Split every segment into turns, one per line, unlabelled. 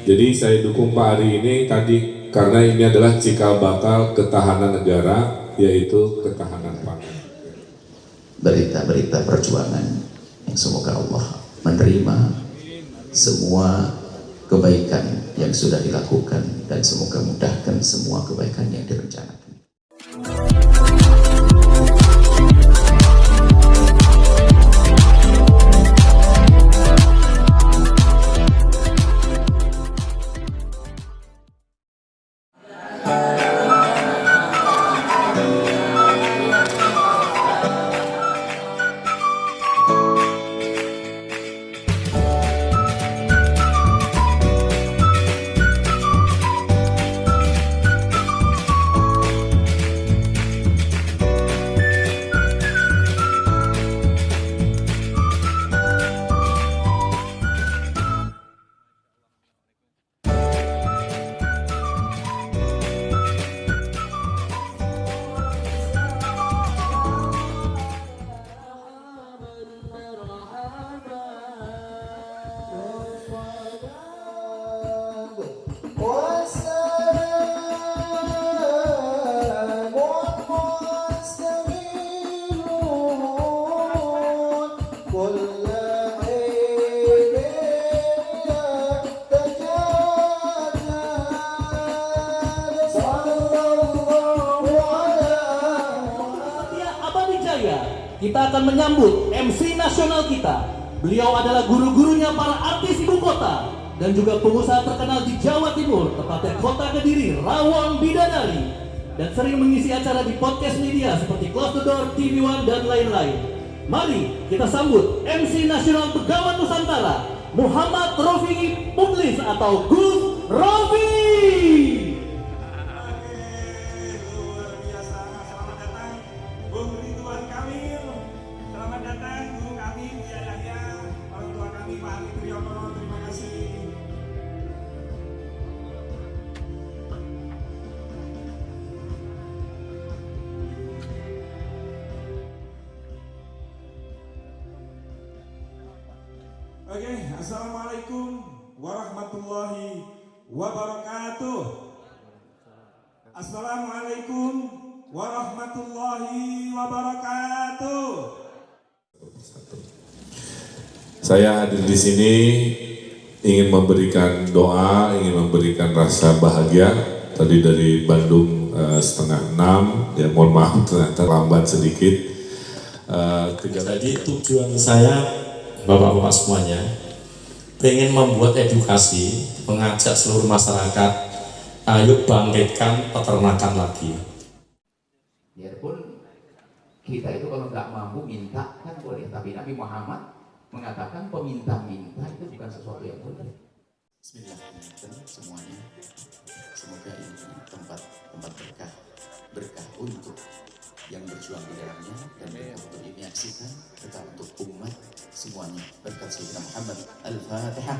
Jadi saya dukung Pak Ari ini tadi karena ini adalah cikal bakal ketahanan negara, yaitu ketahanan pangan.
Berita-berita perjuangan yang semoga Allah menerima semua kebaikan yang sudah dilakukan dan semoga mudahkan semua kebaikan yang direncanakan.
Kita akan menyambut MC nasional kita. Beliau adalah guru-gurunya para artis ibu kota dan juga pengusaha terkenal di Jawa Timur, tepatnya kota Kediri, Rawang Bidadari, dan sering mengisi acara di podcast media seperti Close the Door, TV One, dan lain-lain. Mari kita sambut MC nasional Pegawan Nusantara, Muhammad Rofi Muklis atau Gus Rofi.
Oke, assalamualaikum warahmatullahi wabarakatuh. Assalamualaikum warahmatullahi wabarakatuh.
Saya hadir di sini ingin memberikan doa, ingin memberikan rasa bahagia. Tadi dari Bandung 5:30, ya mohon maaf terlambat sedikit.
Jadi tujuan saya, Bapak-bapak semuanya, pengen membuat edukasi, mengajak seluruh masyarakat, ayo bangkitkan peternakan lagi.
Biarpun kita itu kalau nggak mampu minta kan boleh, tapi Nabi Muhammad mengatakan peminta-minta itu bukan sesuatu yang boleh. Bismillahirrahmanirrahim semuanya. Semoga ini tempat berkah untuk yang berjuang di dalamnya dan berkah untuk menyaksikan, berkah untuk umat semuanya. Berkat Sayyidina Muhammad. Al-Fatihah.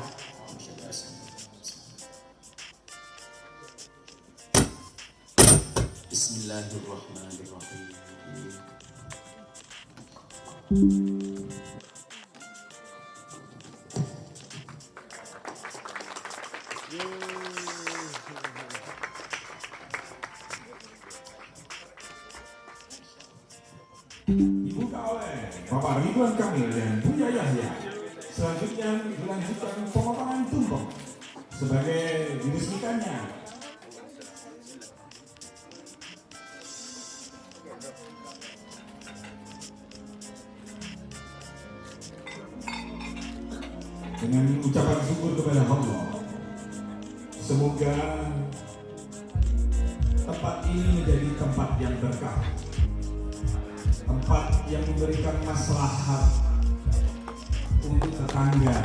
Bismillahirrahmanirrahim.
Dibuka oleh Bapak Ridwan Kamil dan Buya Yahya. Selanjutnya dilanjutkan pemotongan tumpeng sebagai diresmikannya. Dengan ucapan syukur kepada Allah, semoga tempat ini menjadi tempat yang berkah, tempat yang memberikan maslahat untuk tetangga,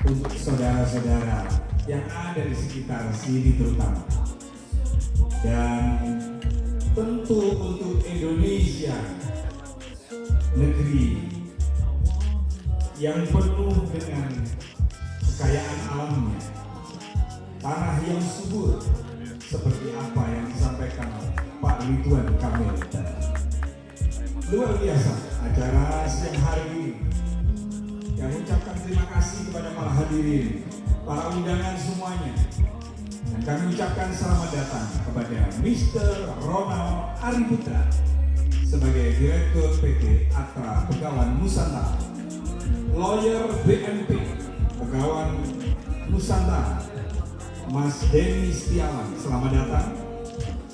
untuk saudara-saudara yang ada di sekitar sini terutama, dan tentu untuk Indonesia, negeri yang penuh dengan kekayaan alamnya, tanah yang subur seperti apa yang disampaikan Pak Ridwan Kamil. Luar biasa acara siang hari ini yang mengucapkan terima kasih kepada para hadirin para undangan semuanya. Dan kami ucapkan selamat datang kepada Mr. Ronald Ariputra sebagai Direktur PT Atra Pegawan Nusantara, Lawyer BNP Pegawan Nusantara, Mas Denny Setiawan, selamat datang.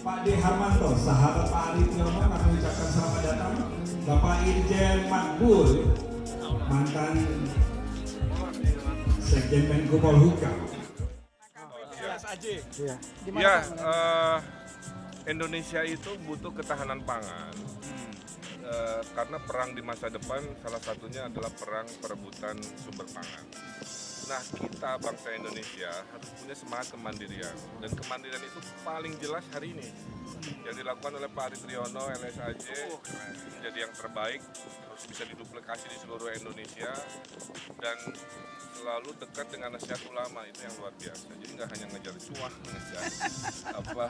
Pak D. Harmanto, sahabat Pak Ari Tiono, kami ucapkan selamat datang. Bapak Irjen Makbul, mantan Sekjen Menko Polhukam.
Ya, Indonesia itu butuh ketahanan pangan. Karena perang di masa depan salah satunya adalah perang perebutan sumber pangan. Nah, kita bangsa Indonesia harus punya semangat kemandirian, dan kemandirian itu paling jelas hari ini yang dilakukan oleh Pak Ari Triono LSAJ menjadi yang terbaik, harus bisa diduplikasi di seluruh Indonesia, dan selalu dekat dengan nasihat ulama, itu yang luar biasa. Jadi nggak hanya ngejar cuah, ngejar apa,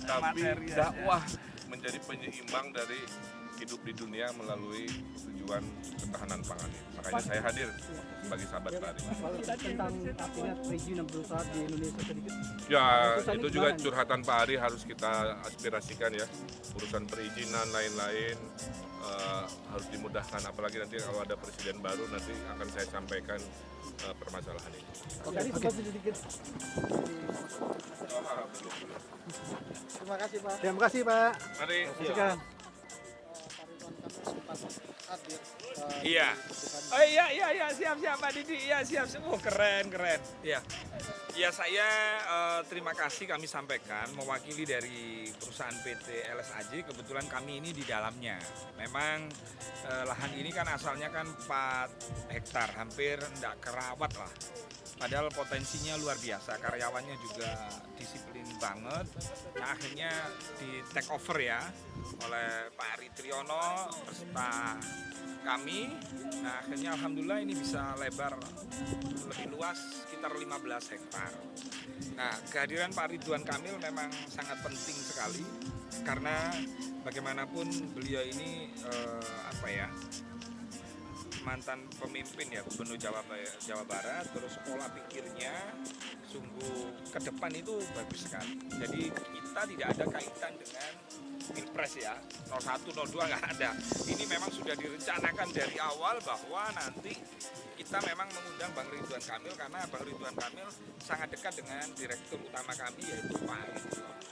tapi dakwah menjadi penyeimbang dari hidup di dunia melalui tujuan ketahanan pangan. Makanya saya hadir sebagai sahabat Pak Ari.
Tentang kabinet perizinan berusaha di Indonesia sedikit.
Ya, itu juga curhatan Pak Ari harus kita aspirasikan ya. Urusan perizinan lain-lain harus dimudahkan, apalagi nanti kalau ada presiden baru nanti akan saya sampaikan permasalahan ini.
Tadi sempat sedikit. Terima kasih Pak. Terima kasih Pak.
Mari.
Iya. Oh iya siap Pak Didi. Iya siap. Oh keren. Iya. Ya saya terima kasih kami sampaikan mewakili dari perusahaan PT LSAJ. Kebetulan kami ini di dalamnya. Memang lahan ini kan asalnya kan 4 hektar, hampir enggak kerawat lah. Padahal potensinya luar biasa, karyawannya juga disiplin banget. Nah akhirnya di take over ya oleh Pak Ari Triono beserta kami. Nah akhirnya alhamdulillah ini bisa lebar lebih luas, sekitar 15 hektar. Nah kehadiran Pak Ridwan Kamil memang sangat penting sekali, karena bagaimanapun beliau ini mantan pemimpin ya Gubernur Jawa Barat, terus pola pikirnya sungguh ke depan itu bagus sekali. Jadi kita tidak ada kaitan dengan Pilpres ya, 01, 02 nggak ada. Ini memang sudah direncanakan dari awal bahwa nanti kita memang mengundang Bang Ridwan Kamil, karena Bang Ridwan Kamil sangat dekat dengan direktur utama kami yaitu Pak Ari.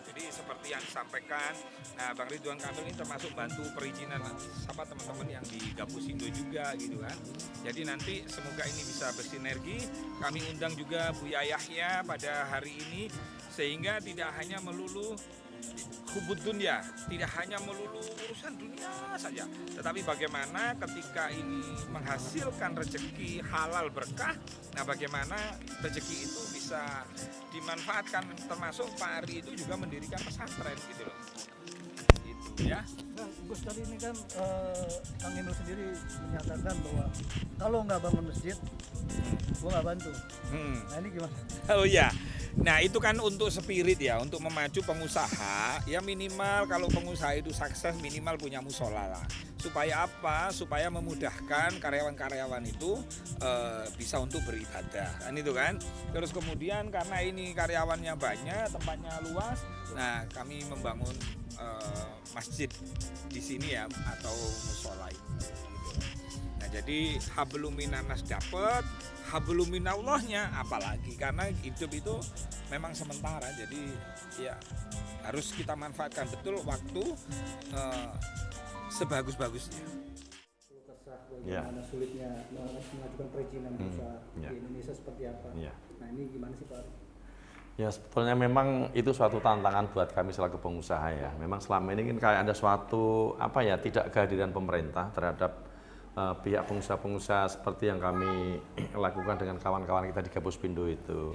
Jadi seperti yang disampaikan, nah Bang Ridwan Kamil ini termasuk bantu perizinan sama teman-teman yang di Gapusindo juga gitu kan. Jadi nanti semoga ini bisa bersinergi. Kami undang juga Buya Yahya pada hari ini, sehingga tidak hanya melulu hubud dunia, tidak hanya melulu urusan dunia saja, tetapi bagaimana ketika ini menghasilkan rezeki halal berkah, nah bagaimana rezeki itu bisa dimanfaatkan, termasuk Pak Ari itu juga mendirikan pesantren gitu loh. Itu ya.
Nah, Gus tadi ini kan Kang Emil sendiri menyatakan bahwa kalau nggak bangun masjid, gua nggak bantu. Nah ini gimana?
Oh iya. Nah itu kan untuk spirit ya, untuk memacu pengusaha, ya minimal kalau pengusaha itu sukses minimal punya musola lah. Supaya apa? Supaya memudahkan karyawan-karyawan itu bisa untuk beribadah, kan itu kan. Terus kemudian karena ini karyawannya banyak, tempatnya luas, nah kami membangun masjid di sini ya, atau musola itu. Nah jadi hablum minanas dapat, hablum minallahnya apalagi, karena hidup itu memang sementara, jadi ya harus kita manfaatkan betul waktu sebagus-bagusnya.
Kesah bagaimana sulitnya mengajukan perizinan usaha di Indonesia seperti apa? Nah ini gimana sih Pak?
Ya sebetulnya memang itu suatu tantangan buat kami selaku pengusaha ya. Memang selama ini kan kayak ada suatu tidak kehadiran pemerintah terhadap pihak pengusaha-pengusaha seperti yang kami lakukan dengan kawan-kawan kita di Gapusindo itu.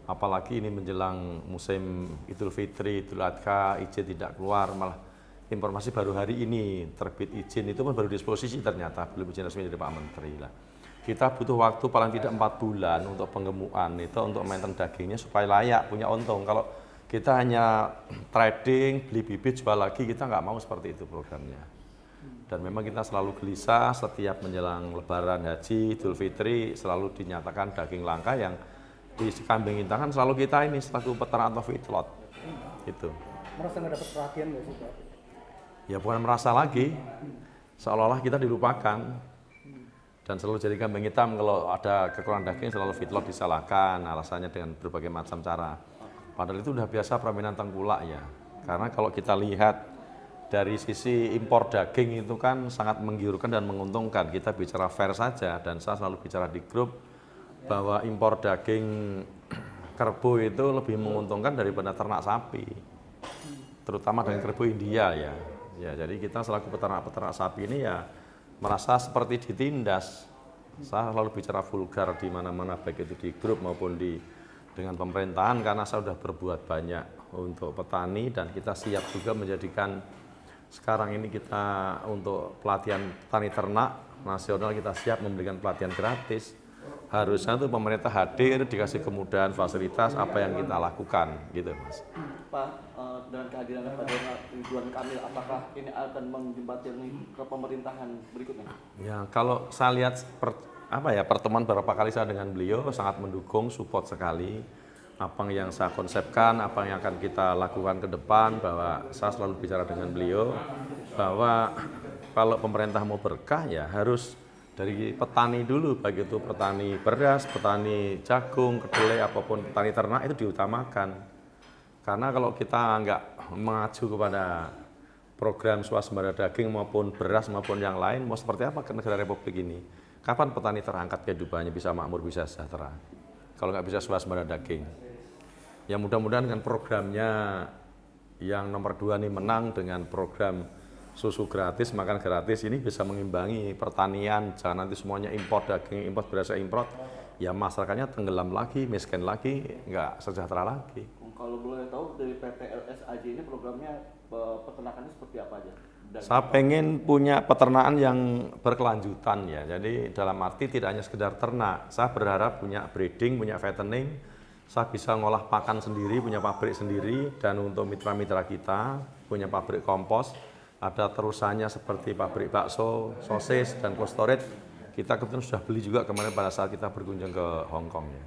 Apalagi ini menjelang musim Idul Fitri, Idul Adha, izin tidak keluar, malah informasi baru hari ini terbit izin itu pun baru disposisi ternyata, belum izin resmi dari Pak Menteri lah. Kita butuh waktu paling tidak 4 bulan untuk penggemukan itu, untuk maintain dagingnya supaya layak, punya untung. Kalau kita hanya trading, beli bibit, jual lagi, kita nggak mau seperti itu programnya. Dan memang kita selalu gelisah setiap menjelang Lebaran Haji, Idul Fitri, selalu dinyatakan daging langka yang di kambing kita kan selalu kita ini selaku peternak atau feedlot itu.
Merasa nggak dapat perhatian nggak sih Pak?
Ya bukan merasa lagi, seolah-olah kita dilupakan. Dan selalu jadi kambing hitam kalau ada kekurangan daging selalu feedlot disalahkan, alasannya dengan berbagai macam cara. Padahal itu udah biasa permainan tengkulak ya. Karena kalau kita lihat dari sisi impor daging itu kan sangat menggiurkan dan menguntungkan. Kita bicara fair saja dan saya selalu bicara di grup bahwa impor daging kerbau itu lebih menguntungkan daripada ternak sapi. Terutama dengan kerbau India ya. Ya, jadi kita selaku peternak-peternak sapi ini ya merasa seperti ditindas. Saya selalu bicara vulgar di mana-mana baik itu di grup maupun dengan pemerintahan karena saya sudah berbuat banyak untuk petani dan kita siap juga menjadikan sekarang ini kita untuk pelatihan petani ternak nasional kita siap memberikan pelatihan gratis. Harusnya tuh pemerintah hadir dikasih kemudahan fasilitas apa yang kita lakukan gitu Mas.
Pak, dengan kehadiran Pak Ridwan Kamil, apakah ini akan menjembatani ke pemerintahan berikutnya?
Ya, kalau saya lihat pertemuan beberapa kali saya dengan beliau sangat mendukung, support sekali apa yang saya konsepkan, apa yang akan kita lakukan ke depan, bahwa saya selalu bicara dengan beliau bahwa kalau pemerintah mau berkah ya harus dari petani dulu, baik itu petani beras, petani jagung, kedelai, apapun petani ternak itu diutamakan. Karena kalau kita nggak mengacu kepada program swasembada daging maupun beras maupun yang lain, mau seperti apa ke negara Republik ini? Kapan petani terangkat kehidupannya bisa makmur, bisa sejahtera? Kalau nggak bisa swasembada daging. Ya mudah-mudahan dengan programnya yang nomor 2 ini menang dengan program susu gratis, makan gratis ini bisa mengimbangi pertanian, jangan nanti semuanya impor daging, impor beras, impor, ya masyarakatnya tenggelam lagi, miskin lagi, nggak sejahtera lagi.
Kalau boleh tahu dari PT LSAJ ini programnya peternakannya seperti apa aja?
Saya pengen punya peternakan yang berkelanjutan ya, jadi dalam arti tidak hanya sekedar ternak, saya berharap punya breeding, punya fattening, saya bisa ngolah pakan sendiri, punya pabrik sendiri, dan untuk mitra-mitra kita punya pabrik kompos, ada terusannya seperti pabrik bakso, sosis, dan cold storage. Kita kebetulan sudah beli juga kemarin pada saat kita berkunjung ke Hong Kong ya.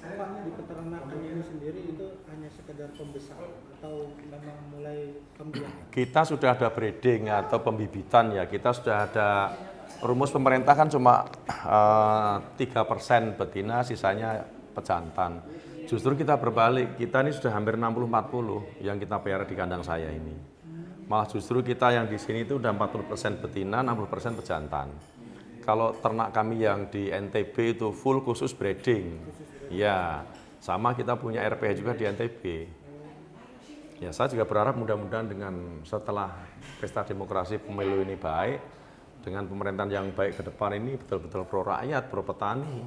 Pak, di peternakan ini sendiri itu hanya sekedar pembesar atau memang mulai pembiakan?
Kita sudah ada breeding atau pembibitan ya, kita sudah ada rumus pemerintah kan cuma 3% betina, sisanya pejantan. Justru kita berbalik, kita ini sudah hampir 60-40 yang kita pelihara di kandang saya ini. Malah justru kita yang di sini itu udah 40% betina, 60% pejantan. Kalau ternak kami yang di NTB itu full khusus breeding. Ya, sama kita punya RPH juga di NTB. Ya, saya juga berharap mudah-mudahan dengan setelah pesta demokrasi pemilu ini baik, dengan pemerintahan yang baik ke depan ini betul-betul pro rakyat, pro petani.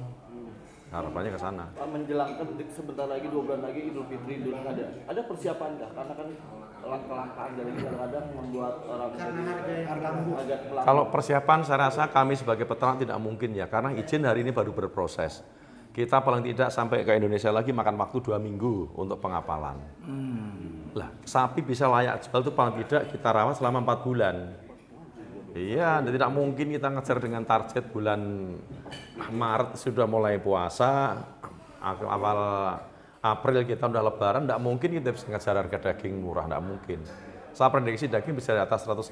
Harapannya ke sana.
Pak, menjelang sebentar lagi 2 bulan lagi Idul Fitri, Idul Adha. Ada persiapan nggak? Karena kan kelangkaan dari kadang-kadang membuat orang agak pelan.
Kalau persiapan saya rasa kami sebagai peternak tidak mungkin ya, karena izin hari ini baru berproses. Kita paling tidak sampai ke Indonesia lagi makan waktu 2 minggu untuk pengapalan. Lah, sapi bisa layak jual itu paling tidak kita rawat selama 4 bulan. Iya, tidak mungkin kita ngejar dengan target bulan Maret sudah mulai puasa, awal April kita udah lebaran, tidak mungkin kita bisa ngejar harga daging murah, tidak mungkin. Saya prediksi daging bisa di atas 150.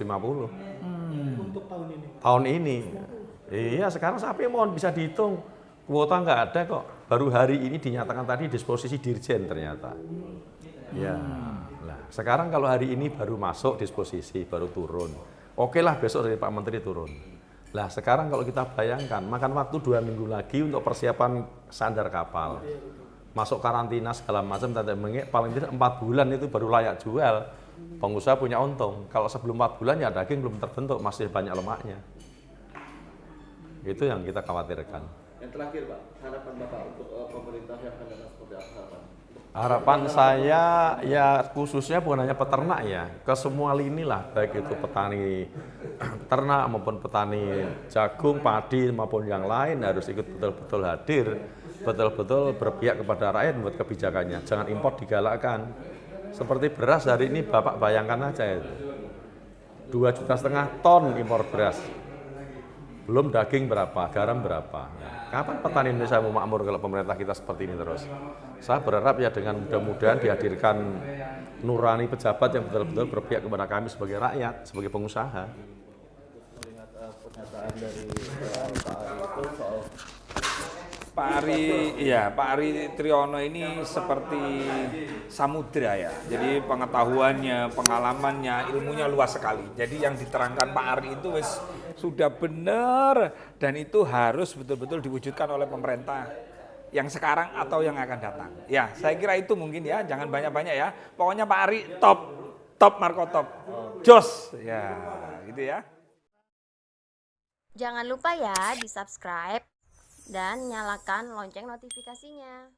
Untuk tahun ini?
Tahun ini. Iya, sekarang sapi mohon bisa dihitung. Kuota nggak ada kok. Baru hari ini dinyatakan tadi disposisi Dirjen ternyata. Ya, nah, sekarang kalau hari ini baru masuk disposisi, baru turun. Oke lah besok dari Pak Menteri turun. Lah sekarang kalau kita bayangkan, makan waktu 2 minggu lagi untuk persiapan sandar kapal. Masuk karantina segala macam, paling tidak 4 bulan itu baru layak jual. Pengusaha punya untung. Kalau sebelum 4 bulan ya daging belum terbentuk, masih banyak lemaknya. Itu yang kita khawatirkan.
Yang terakhir Pak, harapan Bapak untuk pemerintah yang akan datang seperti apa harapan?
Harapan saya ya khususnya bukan hanya peternak ya, ke semua lini lah, baik itu petani ternak maupun petani jagung, padi maupun yang lain harus ikut betul-betul hadir, betul-betul berpihak kepada rakyat membuat kebijakannya. Jangan impor digalakkan. Seperti beras hari ini Bapak bayangkan aja itu. 2,5 juta ton impor beras. Belum daging berapa, garam berapa. Kapan petani Indonesia mau makmur kalau pemerintah kita seperti ini terus? Saya berharap ya dengan mudah-mudahan dihadirkan nurani pejabat yang betul-betul berpihak kepada kami sebagai rakyat, sebagai pengusaha.
Melihat pernyataan dari Pak Ari itu soal
Pak Ari Triyono ini seperti samudra ya. Jadi pengetahuannya, pengalamannya, ilmunya luas sekali. Jadi yang diterangkan Pak Ari itu sudah benar dan itu harus betul-betul diwujudkan oleh pemerintah yang sekarang atau yang akan datang. Ya, saya kira itu mungkin ya, jangan banyak-banyak ya. Pokoknya Pak Ari top Marco top. Jos. Ya, gitu ya.
Jangan lupa ya di-subscribe dan nyalakan lonceng notifikasinya.